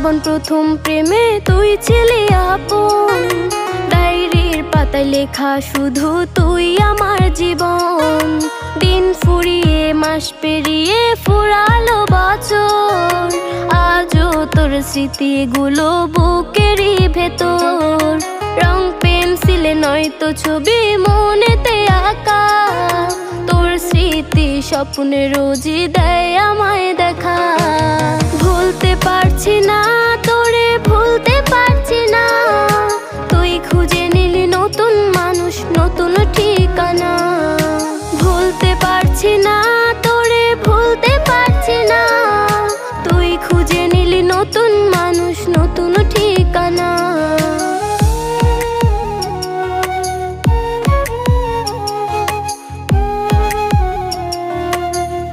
জীবন প্রথম প্রেমে তুই ছিলি আপন, ডায়েরির পাতায় লেখা শুধু তুই আমার জীবন। দিন ফুরিয়ে মাস পেরিয়ে ফুরালো বছর, আজও তোর স্মৃতিগুলো বুকেরই ভেতর। রং পেন্সিলে নয়তো ছবি মনেতে আঁকা, তোর স্মৃতি স্বপ্নে রোজই দেয় আমায় দেখা। ভুলতে পারছি না তোরে, ভুলতে পারছি না, তুই খুঁজে নিলি নতুন মানুষ, নতুন ঠিকানা। ভুলতে পারছি না